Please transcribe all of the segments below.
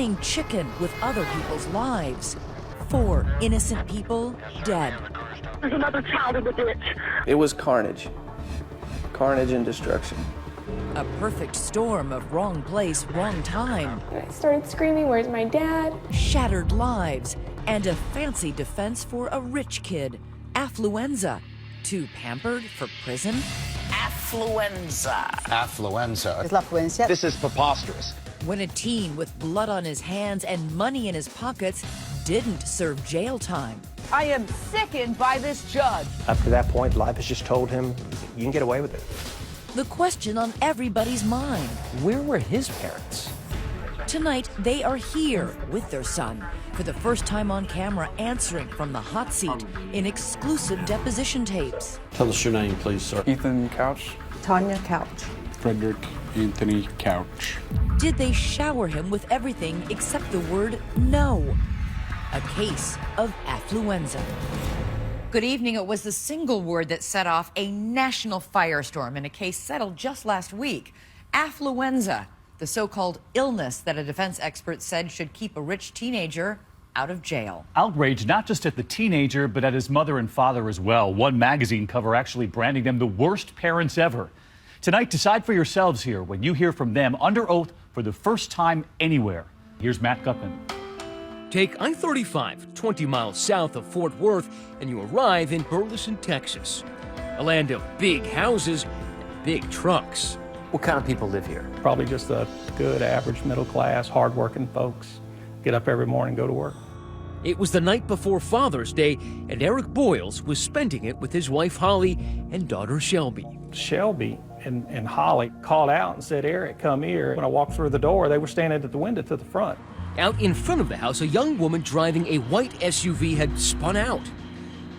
playing chicken with other people's lives. 4 innocent people dead. There's another child in the ditch. It was carnage. Carnage and destruction. A perfect storm of wrong place, wrong time. I started screaming, "Where's my dad?" Shattered lives, and a fancy defense for a rich kid. Affluenza. Too pampered for prison? Affluenza. Affluenza. Es la affluencia. This is preposterous. When a teen with blood on his hands and money in his pockets didn't serve jail time. I am sickened by this judge. Up to that point, life has just told him, you can get away with it. The question on everybody's mind. Where were his parents? Tonight, they are here with their son, for the first time on camera answering from the hot seat in exclusive deposition tapes. Tell us your name, please, sir. Ethan Couch. Tanya Couch. Frederick Anthony Couch. Did they shower him with everything except the word no? A case of affluenza. Good evening. It was the single word that set off a national firestorm in a case settled just last week. Affluenza, the so-called illness that a defense expert said should keep a rich teenager out of jail. Outrage not just at the teenager, but at his mother and father as well. One magazine cover actually branding them the worst parents ever. Tonight, decide for yourselves here when you hear from them under oath for the first time anywhere. Here's Matt Gutman. Take I-35 20 miles south of Fort Worth and you arrive in Burleson, Texas. A land of big houses and big trucks. What kind of people live here? Probably just a good, average, middle class, hardworking folks. Get up every morning, go to work. It was the night before Father's Day, and Eric Boyles was spending it with his wife Holly and daughter Shelby. Shelby and Holly called out and said, "Eric, come here." When I walked through the door, they were standing at the window to the front. Out in front of the house, a young woman driving a white SUV had spun out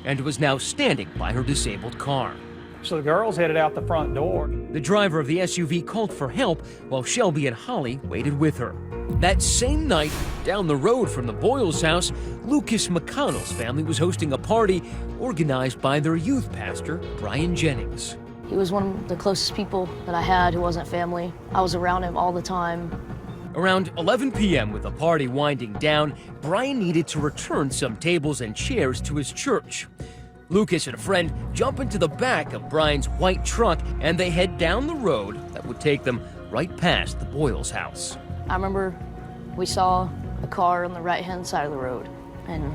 and was now standing by her disabled car. So the girls headed out the front door. The driver of the SUV called for help while Shelby and Holly waited with her. That same night, down the road from the Boyles house, Lucas McConnell's family was hosting a party organized by their youth pastor, Brian Jennings. He was one of the closest people that I had who wasn't family. I was around him all the time. Around 11 p.m., with the party winding down, Brian needed to return some tables and chairs to his church. Lucas and a friend jump into the back of Brian's white truck and they head down the road that would take them right past the Boyles house. I remember we saw a car on the right-hand side of the road, and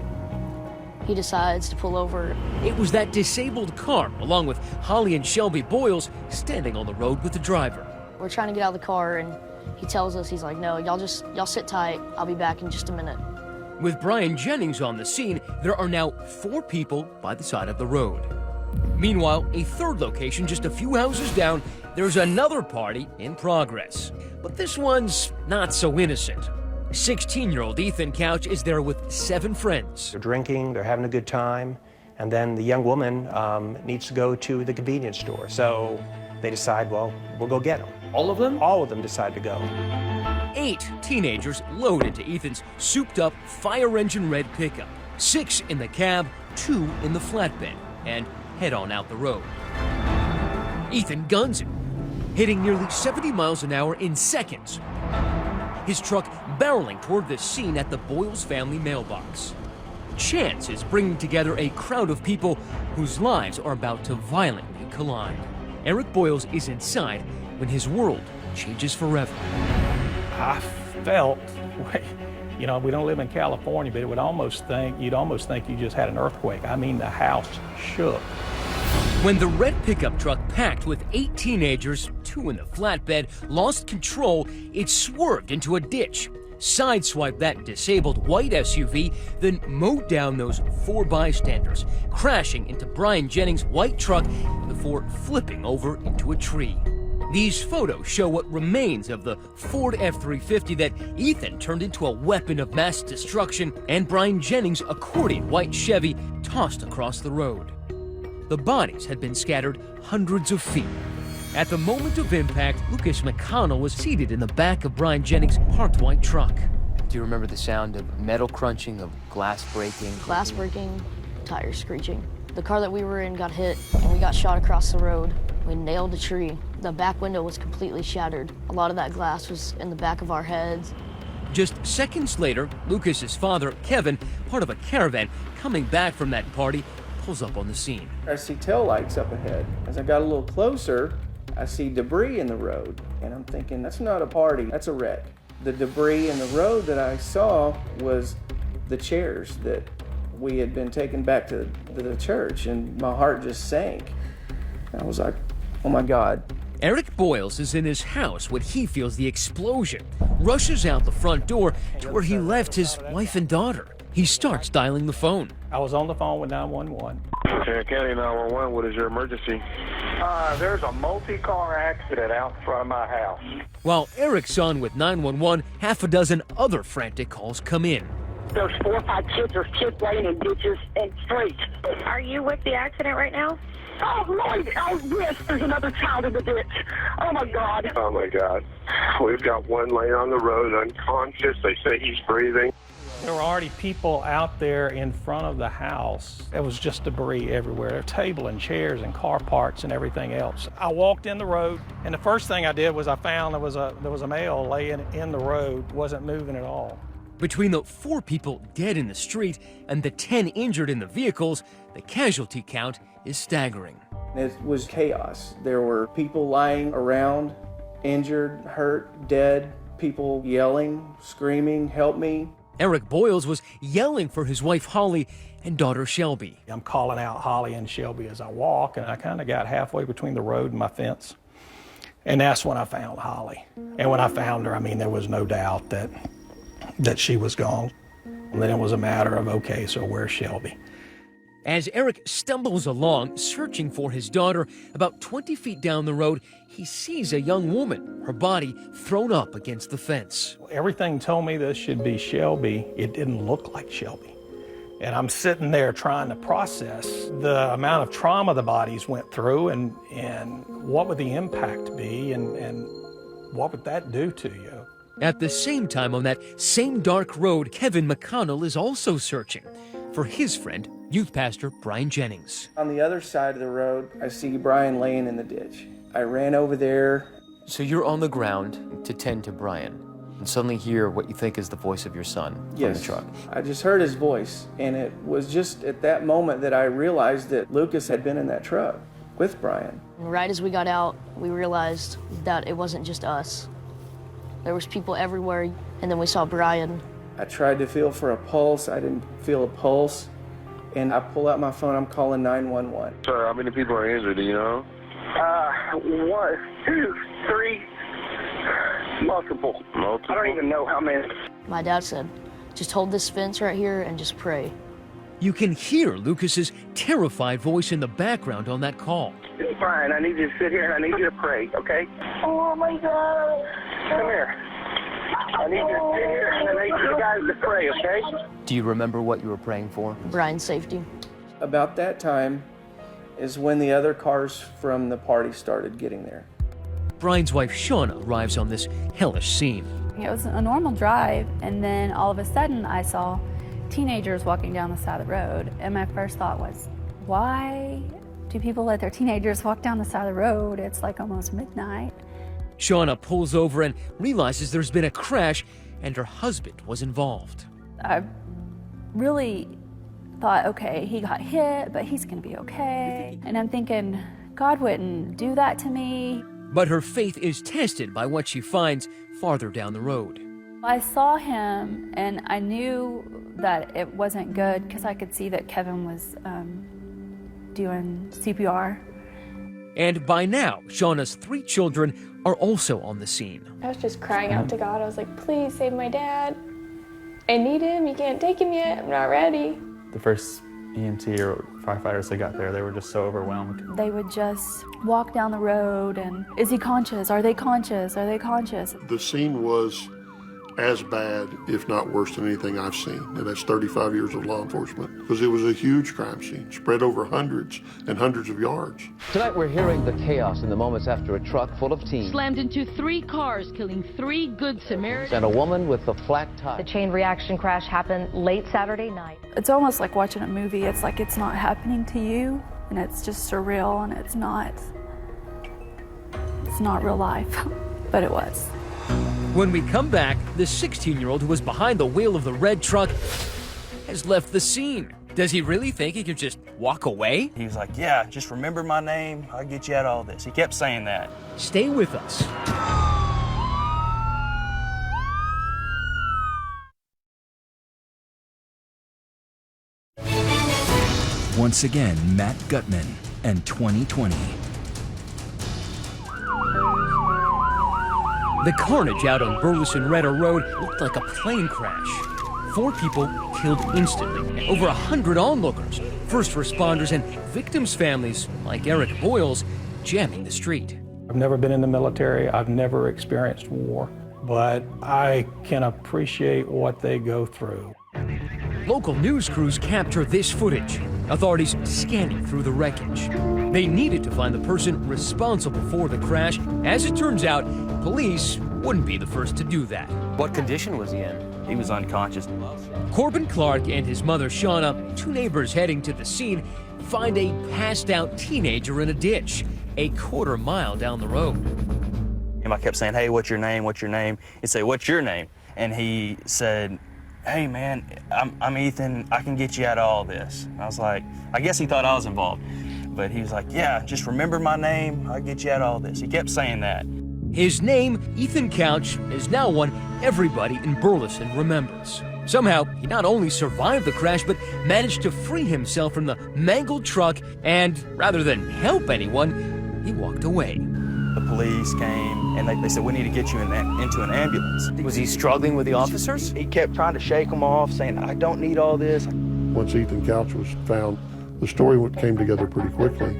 he decides to pull over. It was that disabled car, along with Holly and Shelby Boyles, standing on the road with the driver. We're trying to get out of the car, and he tells us, he's like, "No, y'all sit tight. I'll be back in just a minute." With Brian Jennings on the scene, there are now 4 people by the side of the road. Meanwhile, a third location just a few houses down, there's another party in progress. But this one's not so innocent. 16-year-old Ethan Couch is there with 7 friends. They're drinking, they're having a good time, and then the young woman needs to go to the convenience store. So they decide, well, we'll go get them. All of them? All of them decide to go. 8 teenagers load into Ethan's souped-up fire engine red pickup. 6 in the cab, 2 in the flatbed, and head on out the road. Ethan guns it, hitting nearly 70 miles an hour in seconds. His truck barreling toward the scene at the Boyles family mailbox. Chance is bringing together a crowd of people whose lives are about to violently collide. Eric Boyles is inside when his world changes forever. I felt, you know, we don't live in California, but you'd almost think you just had an earthquake. I mean, the house shook. When the red pickup truck packed with 8 teenagers, 2 in the flatbed, lost control, it swerved into a ditch, sideswiped that disabled white SUV, then mowed down those 4 bystanders, crashing into Brian Jennings' white truck before flipping over into a tree. These photos show what remains of the Ford F-350 that Ethan turned into a weapon of mass destruction, and Brian Jennings' accordion white Chevy tossed across the road. The bodies had been scattered hundreds of feet. At the moment of impact, Lucas McConnell was seated in the back of Brian Jennings' parked white truck. Do you remember the sound of metal crunching, of glass breaking? Glass breaking, tires screeching. The car that we were in got hit, and we got shot across the road. We nailed a tree. The back window was completely shattered. A lot of that glass was in the back of our heads. Just seconds later, Lucas's father, Kevin, part of a caravan coming back from that party, pulls up on the scene. I see taillights up ahead. As I got a little closer, I see debris in the road, and I'm thinking, that's not a party, that's a wreck. The debris in the road that I saw was the chairs that we had been taken back to the church, and my heart just sank. I was like, oh my God. Eric Boyles is in his house when he feels the explosion, rushes out the front door to where he left his wife and daughter. He starts dialing the phone. I was on the phone with 911. County 911, what is your emergency? There's a multi-car accident out in front of my house. While Eric's on with 911, half a dozen other frantic calls come in. There's 4 or 5 kids. There's kids laying in ditches and streets. Are you with the accident right now? Oh, Lord. Oh, yes. There's another child in the ditch. Oh, my God. Oh, my God. We've got one laying on the road unconscious. They say he's breathing. There were already people out there in front of the house. There was just debris everywhere. There were table and chairs and car parts and everything else. I walked in the road, and the first thing I did was I found there was a male laying in the road, wasn't moving at all. Between the 4 people dead in the street and the 10 injured in the vehicles, the casualty count is staggering. It was chaos. There were people lying around, injured, hurt, dead, people yelling, screaming, help me. Eric Boyles was yelling for his wife Holly and daughter Shelby. I'm calling out Holly and Shelby as I walk, and I kind of got halfway between the road and my fence. And that's when I found Holly. And when I found her, I mean, there was no doubt that she was gone. And then it was a matter of, okay, so where's Shelby? As Eric stumbles along, searching for his daughter, about 20 feet down the road, he sees a young woman, her body thrown up against the fence. Everything told me this should be Shelby. It didn't look like Shelby. And I'm sitting there trying to process the amount of trauma the bodies went through and what would the impact be and what would that do to you? At the same time, on that same dark road, Kevin McConnell is also searching for his friend, youth pastor Brian Jennings. On the other side of the road, I see Brian laying in the ditch. I ran over there. So you're on the ground to tend to Brian and suddenly hear what you think is the voice of your son from the truck. I just heard his voice, and it was just at that moment that I realized that Lucas had been in that truck with Brian. Right as we got out, we realized that it wasn't just us. There was people everywhere, and then we saw Brian. I tried to feel for a pulse. I didn't feel a pulse. And I pull out my phone, I'm calling 911. Sir, how many people are injured, do you know? 1, 2, 3, multiple. I don't even know how many. My dad said, just hold this fence right here and just pray. You can hear Lucas's terrified voice in the background on that call. Hey, Brian, I need you to sit here and I need you to pray, okay? Oh, my God. Come here. I need you to sit here and I need you guys to pray, okay? Do you remember what you were praying for? Brian's safety. About that time is when the other cars from the party started getting there. Brian's wife Shauna arrives on this hellish scene. It was a normal drive, and then all of a sudden I saw teenagers walking down the side of the road, and my first thought was, why do people let their teenagers walk down the side of the road? It's like almost midnight. Shauna pulls over and realizes there's been a crash and her husband was involved. I really thought, okay, he got hit, but he's gonna be okay. And I'm thinking, God wouldn't do that to me. But her faith is tested by what she finds farther down the road. I saw him and I knew that it wasn't good because I could see that Kevin was doing CPR. And by now, Shauna's 3 children are also on the scene. I was just crying out to God. I was like, please save my dad. I need him. You can't take him yet. I'm not ready. The first EMT or firefighters that got there, they were just so overwhelmed. They would just walk down the road and, is he conscious? Are they conscious? Are they conscious? The scene was as bad, if not worse than anything I've seen, and that's 35 years of law enforcement, because it was a huge crime scene, spread over hundreds and hundreds of yards. Tonight we're hearing the chaos in the moments after a truck full of teens slammed into 3 cars, killing 3 Good Samaritans and a woman with a flat tire. The chain reaction crash happened late Saturday night. It's almost like watching a movie. It's like it's not happening to you, and it's just surreal, and it's not real life, but it was. When we come back, the 16-year-old who was behind the wheel of the red truck has left the scene. Does he really think he could just walk away? He was like, yeah, just remember my name. I'll get you out of all this. He kept saying that. Stay with us. Once again, Matt Gutman and 2020. The carnage out on Burleson Redder Road looked like a plane crash. 4 people killed instantly, and over 100 onlookers, first responders, and victims' families, like Eric Boyle's, jamming the street. I've never been in the military. I've never experienced war, but I can appreciate what they go through. Local news crews capture this footage. Authorities scanning through the wreckage. They needed to find the person responsible for the crash. As it turns out, police wouldn't be the first to do that. What condition was he in? He was unconscious. Corbin Clark and his mother Shauna, 2 neighbors heading to the scene, find a passed-out teenager in a ditch, a quarter mile down the road. And I kept saying, hey, what's your name? What's your name? He'd say, what's your name? And he said, hey, man, I'm Ethan. I can get you out of all this. I was like, I guess he thought I was involved. But he was like, yeah, just remember my name. I'll get you out of all this. He kept saying that. His name, Ethan Couch, is now one everybody in Burleson remembers. Somehow, he not only survived the crash, but managed to free himself from the mangled truck, and rather than help anyone, he walked away. The police came, and they said, we need to get you into an ambulance. Was he struggling with the officers? He kept trying to shake them off, saying, I don't need all this. Once Ethan Couch was found, the story came together pretty quickly.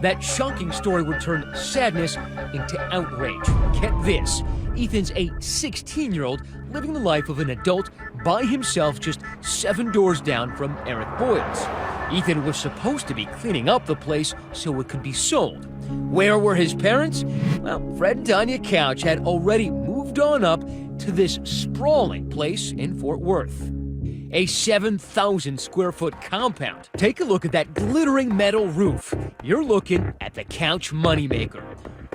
That shocking story would turn sadness into outrage. Get this, Ethan's a 16-year-old living the life of an adult by himself just 7 doors down from Eric Boyle's. Ethan was supposed to be cleaning up the place so it could be sold. Where were his parents? Well, Fred and Tanya Couch had already moved on up to this sprawling place in Fort Worth. A 7,000 square foot compound. Take a look at that glittering metal roof. You're looking at the Couch moneymaker.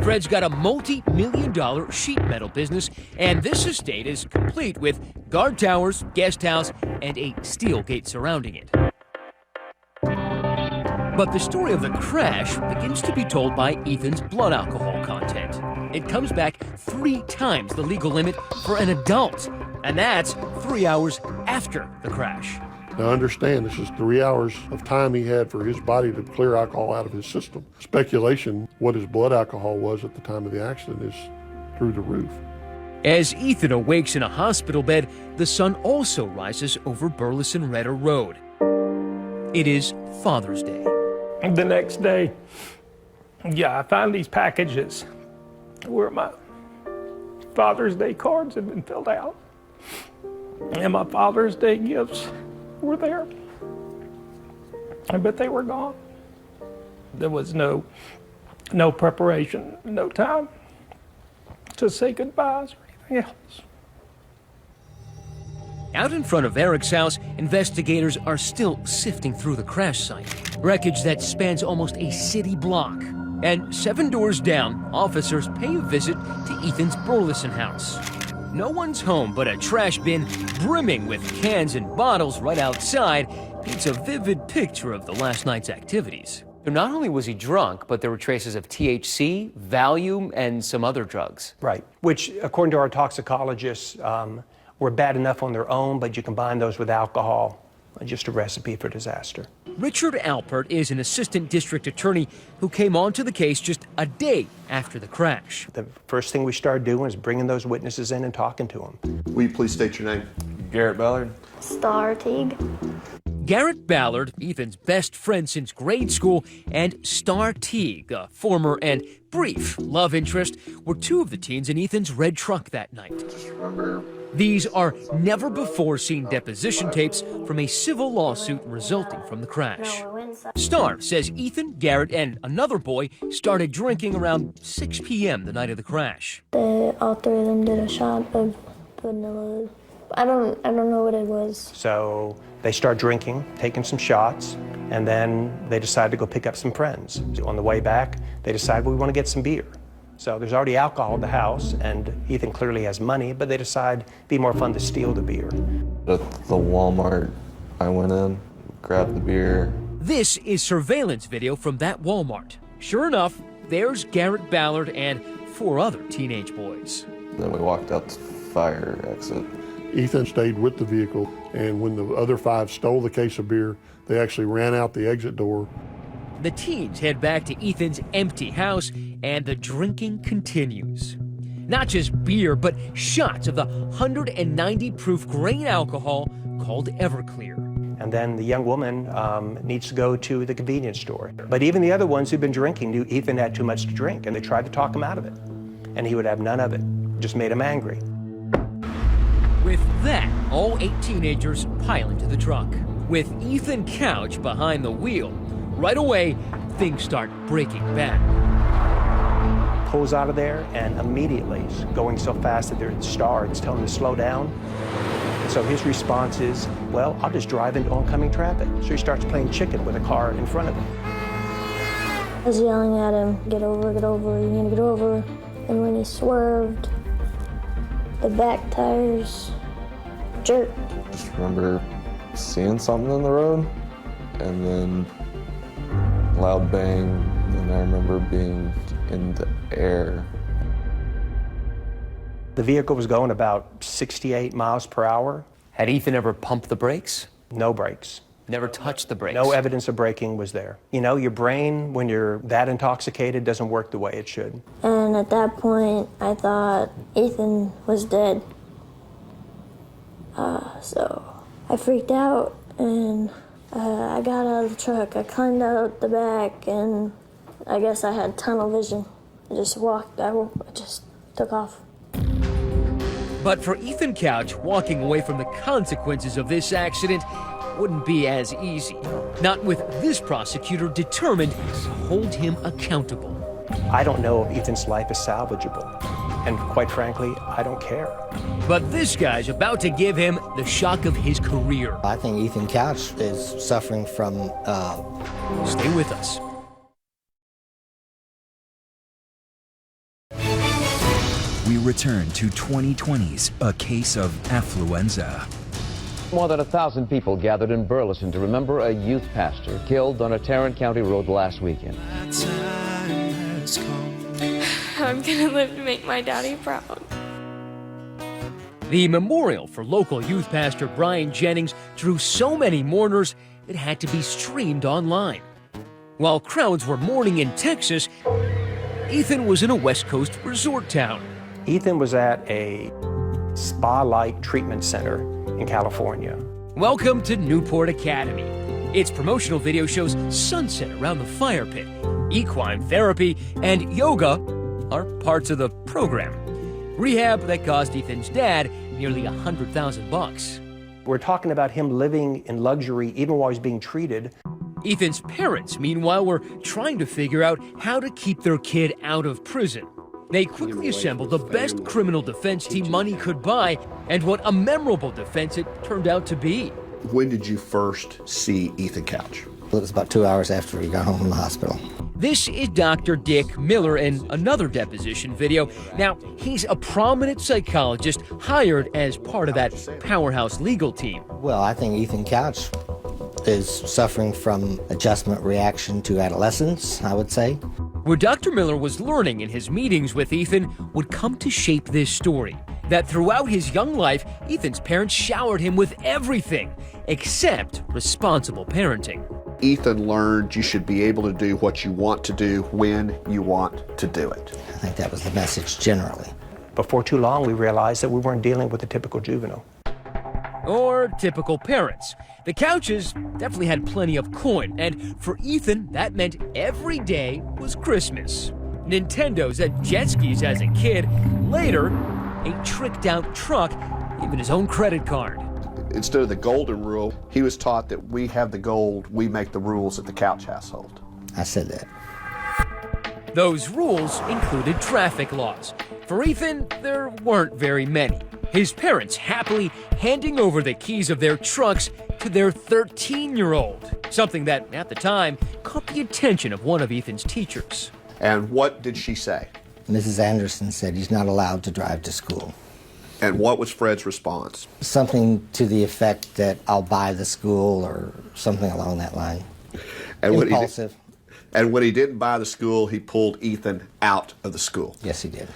Fred's got a multi-million-dollar sheet metal business, and this estate is complete with guard towers, guest house, and a steel gate surrounding it. But the story of the crash begins to be told by Ethan's blood alcohol content. It comes back 3 times the legal limit for an adult, and that's 3 hours after the crash. Now understand, this is 3 hours of time he had for his body to clear alcohol out of his system. Speculation, what his blood alcohol was at the time of the accident is through the roof. As Ethan awakes in a hospital bed, the sun also rises over Burleson Redder Road. It is Father's Day. The next day, I find these packages where my Father's Day cards had been filled out. And my Father's Day gifts were there. But they were gone. There was no preparation, no time to say goodbyes or anything else. Out in front of Eric's house, investigators are still sifting through the crash site. Wreckage that spans almost a city block. And 7 doors down, officers pay a visit to Ethan's Burleson house. No one's home, but a trash bin brimming with cans and bottles right outside paints a vivid picture of the last night's activities. Not only was he drunk, but there were traces of THC, Valium, and some other drugs. Right, which, according to our toxicologists, were bad enough on their own, but you combine those with alcohol, just a recipe for disaster. Richard Alpert is an assistant district attorney who came onto the case just a day after the crash. The first thing we started doing is bringing those witnesses in and talking to them. Will you please state your name? Garrett Ballard. Star Teague. Garrett Ballard, Ethan's best friend since grade school, and Star Teague, a former and brief love interest, were 2 of the teens in Ethan's red truck that night. These are never-before-seen deposition tapes from a civil lawsuit resulting from the crash. Star says Ethan, Garrett, and another boy started drinking around 6 p.m. the night of the crash. All 3 of them did a shot of vanilla. I don't know what it was. So they start drinking, taking some shots, and then they decide to go pick up some friends. On the way back, they decide, well, we want to get some beer. So there's already alcohol in the house, and Ethan clearly has money, but they decide it'd be more fun to steal the beer. At the Walmart, I went in, grabbed the beer. This is surveillance video from that Walmart. Sure enough, there's Garrett Ballard and 4 other teenage boys. Then we walked out the fire exit. Ethan stayed with the vehicle, and when the other 5 stole the case of beer, they actually ran out the exit door. The teens head back to Ethan's empty house, and the drinking continues. Not just beer, but shots of the 190 proof grain alcohol called Everclear. And then the young woman needs to go to the convenience store. But even the other ones who'd been drinking knew Ethan had too much to drink, and they tried to talk him out of it. And he would have none of it. Just made him angry. With that, all 8 teenagers pile into the truck. With Ethan Couch behind the wheel, right away, things start breaking bad. Pulls out of there, and immediately, going so fast that there's stars telling him to slow down. So his response is, well, I'll just drive into oncoming traffic. So he starts playing chicken with a car in front of him. I was yelling at him, get over, you need to get over. And when he swerved, the back tires jerked. Just remember seeing something in the road, and then loud bang, and I remember being in the air. The vehicle was going about 68 miles per hour. Had Ethan ever pumped the brakes? No brakes. Never touched the brakes? No evidence of braking was there. You know, your brain, when you're that intoxicated, doesn't work the way it should. And at that point, I thought Ethan was dead. So I freaked out, and I got out of the truck. I climbed out the back, and I guess I had tunnel vision. I just took off. But for Ethan Couch, walking away from the consequences of this accident wouldn't be as easy. Not with this prosecutor determined to hold him accountable. I don't know if Ethan's life is salvageable. And quite frankly, I don't care. But this guy's about to give him the shock of his career. I think Ethan Couch is suffering from... Stay with us. We return to 2020's A Case of Affluenza. More than 1,000 people gathered in Burleson to remember a youth pastor killed on a Tarrant County road last weekend. I'm gonna live to make my daddy proud. The memorial for local youth pastor Brian Jennings drew so many mourners it had to be streamed online. While crowds were mourning in Texas, Ethan was in a West Coast resort town. Ethan was at a spa-like treatment center in California. Welcome to Newport Academy. Its promotional video shows sunset around the fire pit. Equine therapy and yoga are parts of the program. Rehab that cost Ethan's dad nearly $100,000. We're talking about him living in luxury even while he's being treated. Ethan's parents, meanwhile, were trying to figure out how to keep their kid out of prison. They quickly assembled the best criminal defense team money could buy, and what a memorable defense it turned out to be. When did you first see Ethan Couch? It was about 2 hours after he got home from the hospital. This is Dr. Dick Miller in another deposition video. Now, he's a prominent psychologist hired as part of that powerhouse legal team. Well, I think Ethan Couch is suffering from adjustment reaction to adolescence, I would say. What Dr. Miller was learning in his meetings with Ethan would come to shape this story. That throughout his young life, Ethan's parents showered him with everything except responsible parenting. Ethan learned you should be able to do what you want to do when you want to do it. I think that was the message generally. Before too long, we realized that we weren't dealing with a typical juvenile. Or typical parents. The Couches definitely had plenty of coin, and for Ethan, that meant every day was Christmas. Nintendos and jet skis as a kid. Later, a tricked-out truck, even his own credit card. Instead of the golden rule, he was taught that we have the gold, we make the rules at the Couch household. I said that. Those rules included traffic laws. For Ethan, there weren't very many. His parents happily handing over the keys of their trucks to their 13-year-old, something that, at the time, caught the attention of one of Ethan's teachers. And what did she say? Mrs. Anderson said he's not allowed to drive to school. And what was Fred's response? Something to the effect that I'll buy the school or something along that line. And impulsive. And when he didn't buy the school, he pulled Ethan out of the school. Yes, he did.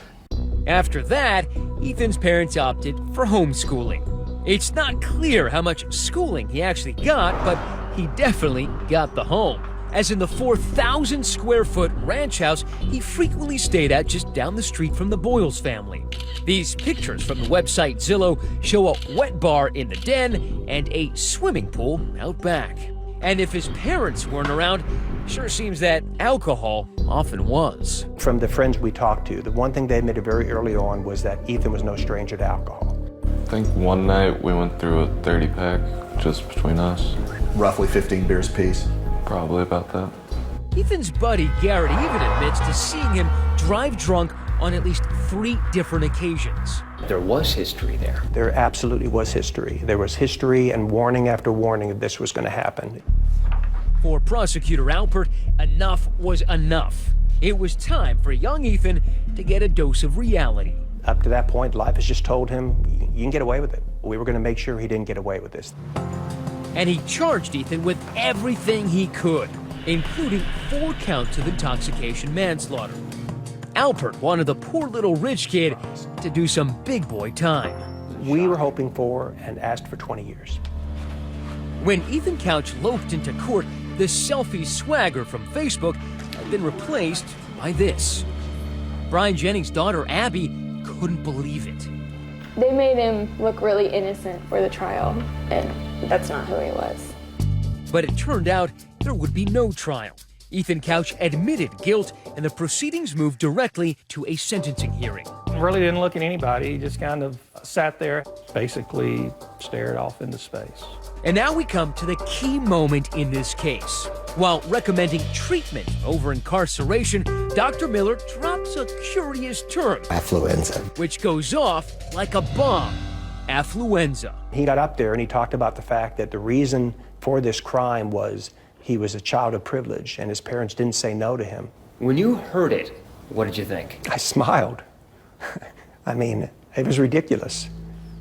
After that, Ethan's parents opted for homeschooling. It's not clear how much schooling he actually got, but he definitely got the home. As in the 4,000 square foot ranch house he frequently stayed at just down the street from the Boyles family. These pictures from the website Zillow show a wet bar in the den and a swimming pool out back. And if his parents weren't around, sure seems that alcohol often was. From the friends we talked to, the one thing they admitted very early on was that Ethan was no stranger to alcohol. I think one night we went through a 30-pack just between us. Roughly 15 beers apiece. Probably about that. Ethan's buddy Garrett even admits to seeing him drive drunk on at least 3 different occasions. There was history there. There absolutely was history. There was history and warning after warning that this was going to happen. For prosecutor Alpert, enough was enough. It was time for young Ethan to get a dose of reality. Up to that point, life has just told him, you can get away with it. We were going to make sure he didn't get away with this. And he charged Ethan with everything he could, including 4 counts of intoxication manslaughter. Alpert wanted the poor little rich kid to do some big boy time. We were hoping for and asked for 20 years. When Ethan Couch loped into court, the selfie swagger from Facebook had been replaced by this. Brian Jennings' daughter, Abby, couldn't believe it. They made him look really innocent for the trial, and that's not who he was. But it turned out there would be no trial. Ethan Couch admitted guilt, and the proceedings moved directly to a sentencing hearing. Really didn't look at anybody. He just kind of sat there, basically stared off into space. And now we come to the key moment in this case. While recommending treatment over incarceration, Dr. Miller drops a curious term. Affluenza. Which goes off like a bomb. Affluenza. He got up there and he talked about the fact that the reason for this crime was he was a child of privilege and his parents didn't say no to him. When you heard it, what did you think? I smiled. I mean, it was ridiculous.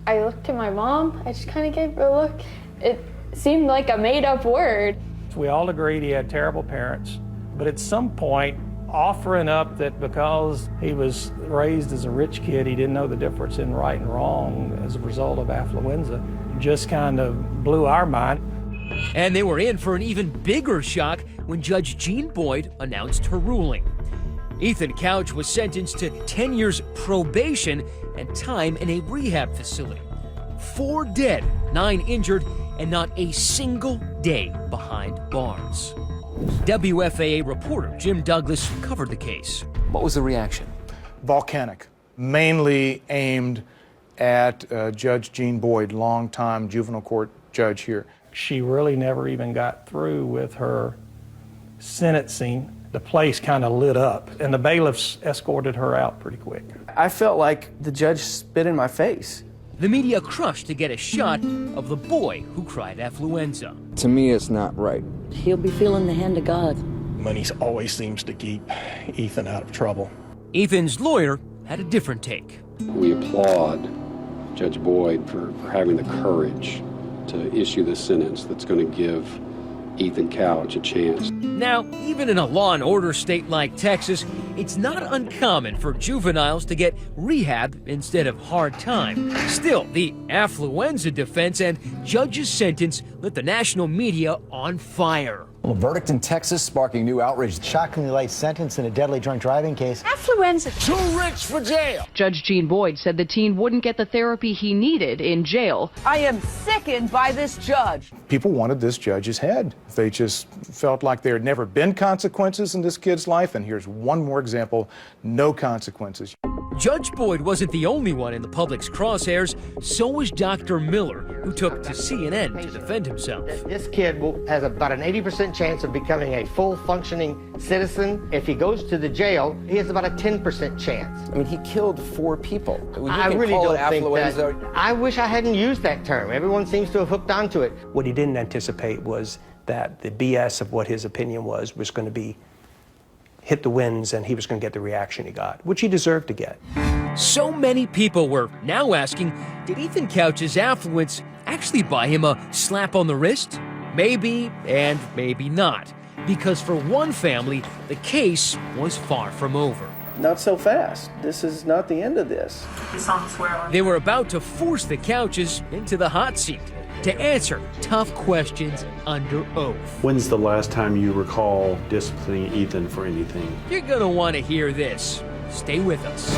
I looked to my mom. I just kind of gave her a look. It seemed like a made-up word. We all agreed he had terrible parents, but at some point, offering up that because he was raised as a rich kid, he didn't know the difference in right and wrong as a result of affluenza, just kind of blew our mind. And they were in for an even bigger shock when Judge Jean Boyd announced her ruling. Ethan Couch was sentenced to 10 years probation and time in a rehab facility. 4 dead, 9 injured, and not a single day behind bars. WFAA reporter Jim Douglas covered the case. What was the reaction? Volcanic, mainly aimed at Judge Jean Boyd, longtime juvenile court judge here. She really never even got through with her sentencing. The place kind of lit up, and the bailiffs escorted her out pretty quick. I felt like the judge spit in my face. The media crushed to get a shot of the boy who cried affluenza. To me, it's not right. He'll be feeling the hand of God. Money always seems to keep Ethan out of trouble. Ethan's lawyer had a different take. We applaud Judge Boyd for having the courage to issue the sentence that's going to give Ethan Couch a chance. Now, even in a law and order state like Texas, it's not uncommon for juveniles to get rehab instead of hard time. Still, the affluenza defense and judge's sentence lit the national media on fire. Well, a verdict in Texas sparking new outrage. Shockingly light sentence in a deadly drunk driving case. Affluenza. Too rich for jail. Judge Jean Boyd said the teen wouldn't get the therapy he needed in jail. I am sickened by this judge. People wanted this judge's head. They just felt like there had never been consequences in this kid's life, and here's one more example, no consequences. Judge Boyd wasn't the only one in the public's crosshairs. So was Dr. Miller, who took to CNN to defend himself. This kid has about an 80% chance of becoming a full functioning citizen. If he goes to the jail, he has about a 10% chance. I mean, he killed 4 people. I really don't think that. I wish I hadn't used that term. Everyone seems to have hooked onto it. What he didn't anticipate was that the BS of what his opinion was going to be hit the winds and he was going to get the reaction he got, which he deserved to get. So many people were now asking, did Ethan Couch's affluence actually buy him a slap on the wrist? Maybe and maybe not, because for one family, the case was far from over. Not so fast. This is not the end of this. They were about to force the Couches into the hot seat to answer tough questions under oath. When's the last time you recall disciplining Ethan for anything? You're gonna want to hear this. Stay with us.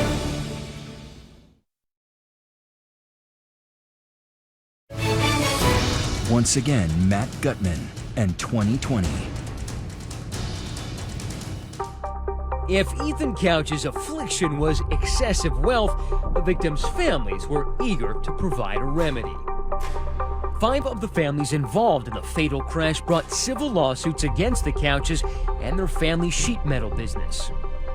Once again, Matt Gutman and 2020. If Ethan Couch's affliction was excessive wealth, the victims' families were eager to provide a remedy. 5 of the families involved in the fatal crash brought civil lawsuits against the Couches and their family sheet metal business.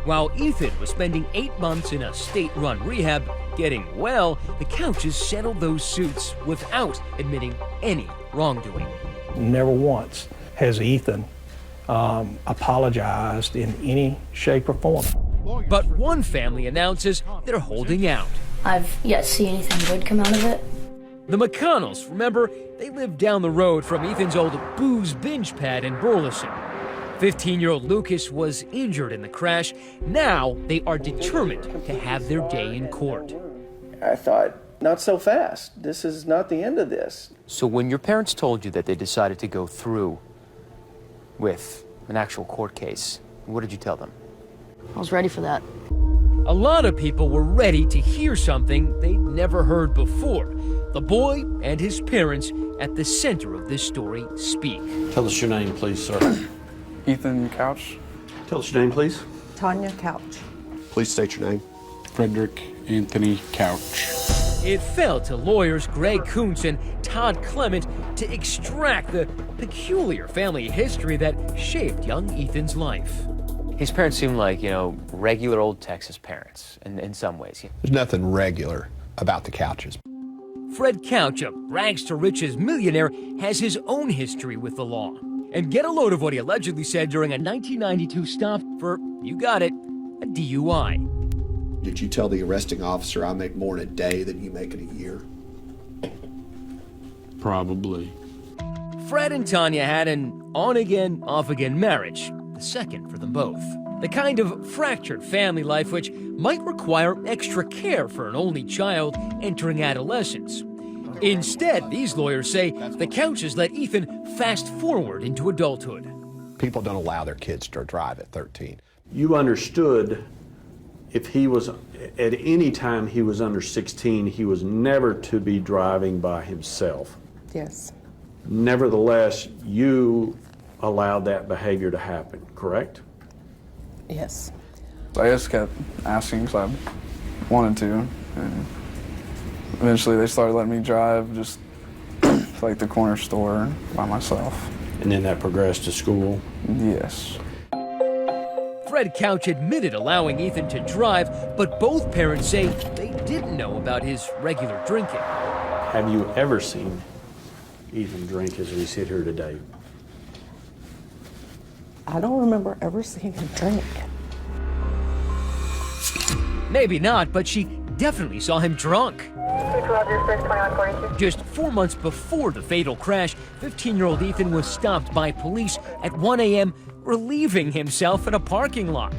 While Ethan was spending 8 months in a state-run rehab getting well, the Couches settled those suits without admitting any wrongdoing. Never once has Ethan apologized in any shape or form. But one family announces they're holding out. I've yet to see anything good come out of it. The McConnells, remember, they lived down the road from Ethan's old booze binge pad in Burleson. 15-year-old Lucas was injured in the crash. Now they are determined to have their day in court. I thought, not so fast. This is not the end of this. So when your parents told you that they decided to go through with an actual court case, what did you tell them? I was ready for that. A lot of people were ready to hear something they'd never heard before. The boy and his parents at the center of this story speak. Tell us your name, please, sir. Ethan Couch. Tell us your name, please. Tanya Couch. Please state your name. Frederick Anthony Couch. It fell to lawyers Greg Kuntz and Todd Clement to extract the peculiar family history that shaped young Ethan's life. His parents seem like, regular old Texas parents in some ways. There's nothing regular about the Couches. Fred Couch, a rags-to-riches millionaire, has his own history with the law. And get a load of what he allegedly said during a 1992 stop for, you got it, a DUI. Did you tell the arresting officer I make more in a day than you make in a year? Probably. Fred and Tanya had an on-again, off-again marriage, the second for them both. The kind of fractured family life which might require extra care for an only child entering adolescence. Instead, these lawyers say the Couches let Ethan fast forward into adulthood. People don't allow their kids to drive at 13. You understood if he was, at any time he was under 16, he was never to be driving by himself. Yes. Nevertheless, you allowed that behavior to happen, correct? Yes. I just kept asking because I wanted to, and eventually they started letting me drive just to like the corner store by myself. And then that progressed to school? Yes. Fred Couch admitted allowing Ethan to drive, but both parents say they didn't know about his regular drinking. Have you ever seen Ethan drink as we sit here today? I don't remember ever seeing him drink. Maybe not, but she definitely saw him drunk. Just 4 months before the fatal crash, 15-year-old Ethan was stopped by police at 1 a.m. relieving himself in a parking lot.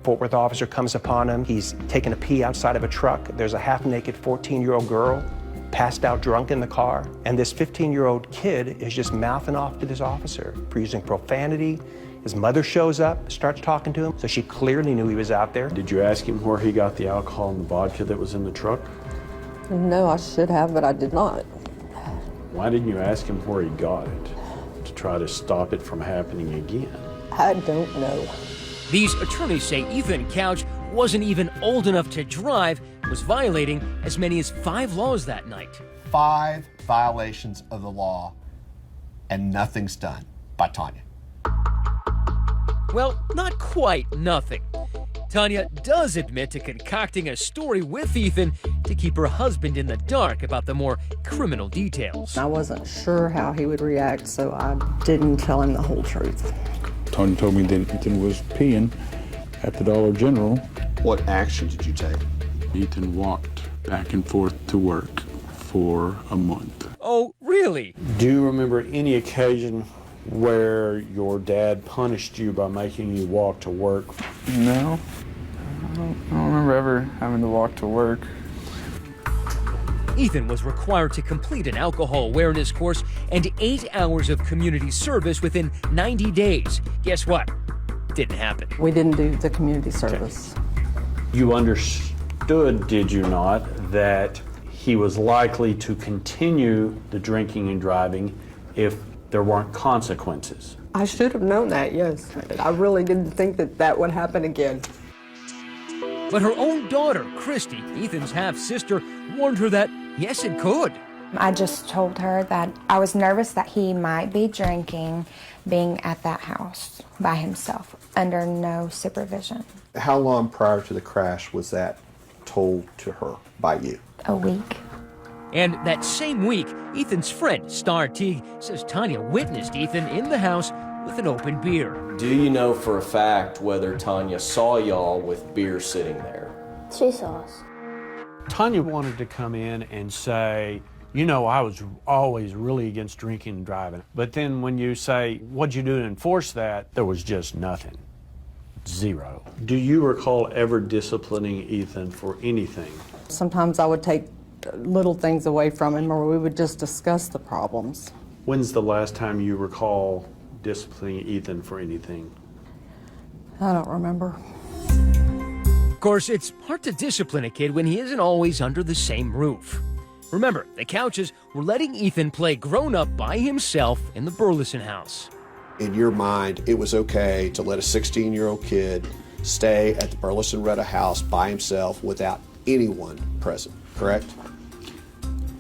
Fort Worth officer comes upon him. He's taking a pee outside of a truck. There's a half-naked 14-year-old girl passed out drunk in the car. And this 15-year-old kid is just mouthing off to this officer, using profanity. His mother shows up, starts talking to him, so she clearly knew he was out there. Did you ask him where he got the alcohol and the vodka that was in the truck? No, I should have, but I did not. Why didn't you ask him where he got it to try to stop it from happening again? I don't know. These attorneys say Ethan Couch wasn't even old enough to drive, was violating as many as 5 laws that night. 5 violations of the law, and nothing's done by Tanya. Well, not quite nothing. Tanya does admit to concocting a story with Ethan to keep her husband in the dark about the more criminal details. I wasn't sure how he would react, so I didn't tell him the whole truth. Tanya told me that Ethan was peeing at the Dollar General. What action did you take? Ethan walked back and forth to work for a month. Oh, really? Do you remember any occasion where your dad punished you by making you walk to work? No. I don't remember ever having to walk to work. Ethan was required to complete an alcohol awareness course and 8 hours of community service within 90 days. Guess what? Didn't happen. We didn't do the community service. You understood, did you not, that he was likely to continue the drinking and driving if there weren't consequences? I should have known that, yes. I really didn't think that that would happen again. But her own daughter, Christy, Ethan's half-sister, warned her that, yes, it could. I just told her that I was nervous that he might be drinking, being at that house by himself, under no supervision. How long prior to the crash was that told to her by you? A week. And that same week, Ethan's friend, Star Teague, says Tanya witnessed Ethan in the house with an open beer. Do you know for a fact whether Tanya saw y'all with beer sitting there? She saw us. Tanya wanted to come in and say, you know, I was always really against drinking and driving. But then when you say, what'd you do to enforce that? There was just nothing. Zero. Do you recall ever disciplining Ethan for anything? Sometimes I would take little things away from him, or we would just discuss the problems. When's the last time you recall disciplining Ethan for anything? I don't remember. Of course, it's hard to discipline a kid when he isn't always under the same roof. Remember, the Couches were letting Ethan play grown-up by himself in the Burleson house. In your mind, it was okay to let a 16-year-old kid stay at the Burleson Retta house by himself without anyone present, correct?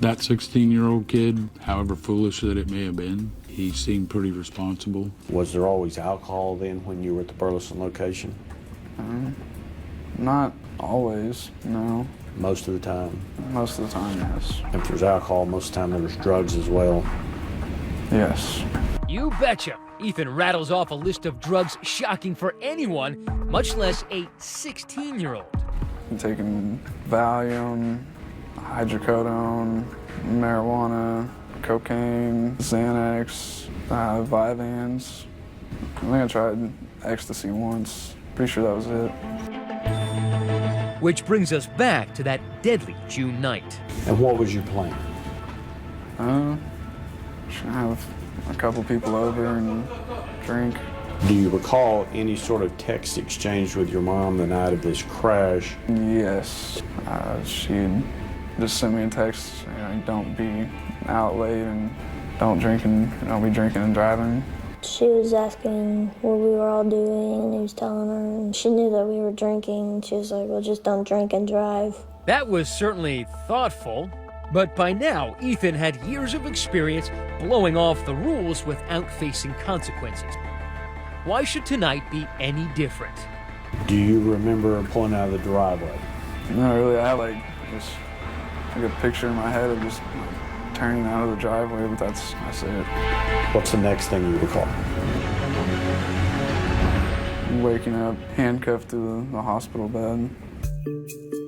That 16-year-old kid, however foolish that it may have been, he seemed pretty responsible. Was there always alcohol then when you were at the Burleson location? Not always, no. Most of the time? Most of the time, yes. If there's alcohol, most of the time there's drugs as well? Yes. You betcha. Ethan rattles off a list of drugs shocking for anyone, much less a 16-year-old. I'm taking Valium, hydrocodone, marijuana, cocaine, Xanax, Vyvanse. I think I tried ecstasy once. Pretty sure that was it. Which brings us back to that deadly June night. And what was your plan? Should have a couple people over and drink. Do you recall any sort of text exchange with your mom the night of this crash? Yes. She'd just sent me a text, don't be out late and don't be drinking and driving. She was asking what we were all doing, and he was telling her, and she knew that we were drinking. She was like, well, just don't drink and drive. That was certainly thoughtful, but by now, Ethan had years of experience blowing off the rules without facing consequences. Why should tonight be any different? Do you remember pulling out of the driveway? Not really. I had just a picture in my head of just turning out of the driveway, but that's it. What's the next thing you recall? Waking up handcuffed to the hospital bed.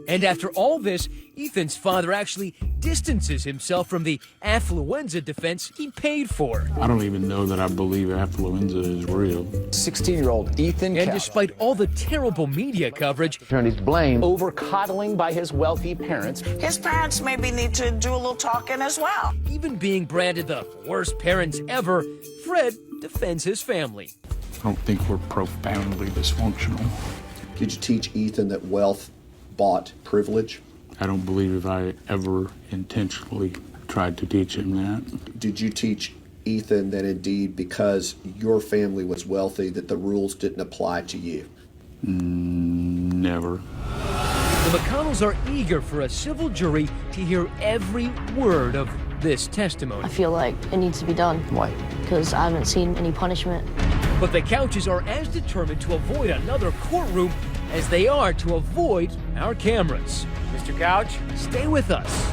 And after all this, Ethan's father actually distances himself from the Affluenza defense he paid for. I don't even know that I believe Affluenza is real. 16-year-old Ethan And despite all the terrible media coverage, attorneys blame over coddling by his wealthy parents. His parents maybe need to do a little talking as well. Even being branded the worst parents ever, Fred defends his family. I don't think we're profoundly dysfunctional. Did you teach Ethan that wealth bought privilege? I don't believe I ever intentionally tried to teach him that. Did you teach Ethan that indeed because your family was wealthy that the rules didn't apply to you? Never. The McConnells are eager for a civil jury to hear every word of this testimony. I feel like it needs to be done. Why? Because I haven't seen any punishment. But the Couches are as determined to avoid another courtroom as they are to avoid our cameras. Mr. Couch, stay with us.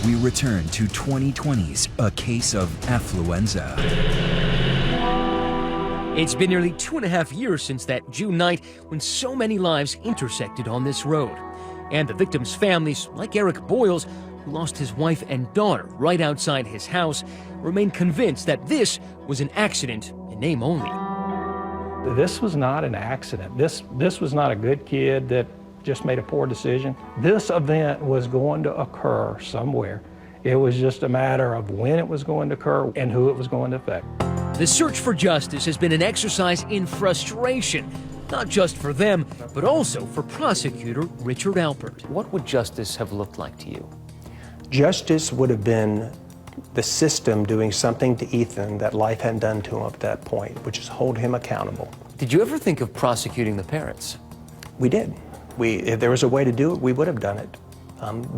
we return to 2020's A Case of Affluenza. It's been nearly 2.5 years since that June night when so many lives intersected on this road. And the victims' families, like Eric Boyle's, who lost his wife and daughter right outside his house, remain convinced that this was an accident in name only. This was not an accident. This was not a good kid that just made a poor decision. This event was going to occur somewhere. It was just a matter of when it was going to occur and who it was going to affect. The search for justice has been an exercise in frustration, not just for them, but also for prosecutor Richard Alpert. What would justice have looked like to you? Justice would have been the system doing something to Ethan that life hadn't done to him up to that point, which is hold him accountable. Did you ever think of prosecuting the parents? We did. If there was a way to do it, we would have done it.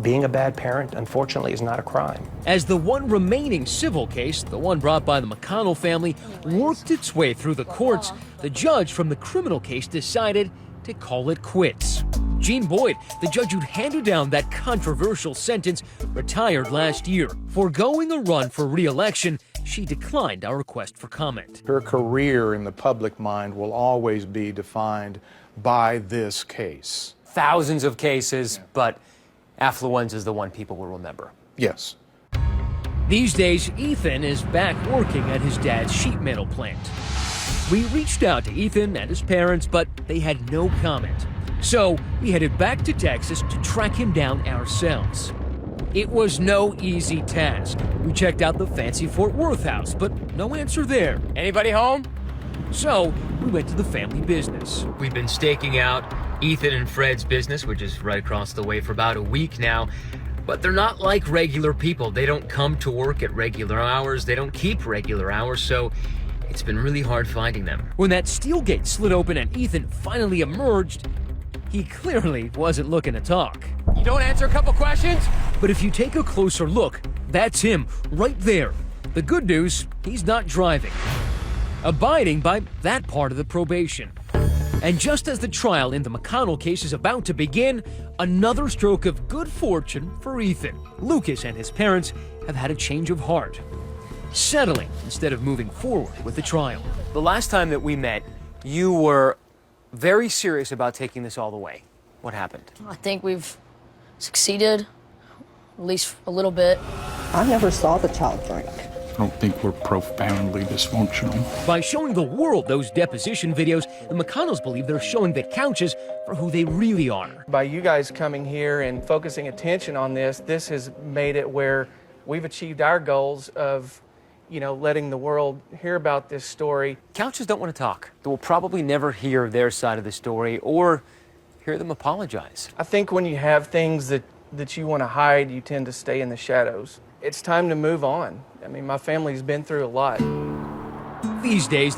Being a bad parent, unfortunately, is not a crime. As the one remaining civil case, the one brought by the McConnell family, worked its way through the courts, the judge from the criminal case decided to call it quits. Jean Boyd, the judge who'd handed down that controversial sentence, retired last year. Foregoing a run for re-election, she declined our request for comment. Her career in the public mind will always be defined by this case. Thousands of cases, but Affluenza is the one people will remember. Yes. These days, Ethan is back working at his dad's sheet metal plant. We reached out to Ethan and his parents, but they had no comment. So we headed back to Texas to track him down ourselves. It was no easy task. We checked out the fancy Fort Worth house, but no answer there. Anybody home? So we went to the family business. We've been staking out Ethan and Fred's business, which is right across the way, for about a week now. But they're not like regular people. They don't come to work at regular hours. They don't keep regular hours, so it's been really hard finding them. When that steel gate slid open and Ethan finally emerged, he clearly wasn't looking to talk. You don't answer a couple questions? But if you take a closer look, that's him, right there. The good news, he's not driving. Abiding by that part of the probation. And just as the trial in the McConnell case is about to begin, another stroke of good fortune for Ethan. Lucas and his parents have had a change of heart, settling instead of moving forward with the trial. The last time that we met, you were very serious about taking this all the way. What happened? I think we've succeeded, at least a little bit. I never saw the child drink. I don't think we're profoundly dysfunctional. By showing the world those deposition videos, the McConnells believe they're showing the Couches for who they really are. By you guys coming here and focusing attention on this, this has made it where we've achieved our goals of, letting the world hear about this story. Couches don't want to talk. They will probably never hear their side of the story or hear them apologize. I think when you have things that you want to hide, you tend to stay in the shadows. It's time to move on. I mean, my family's been through a lot. These days,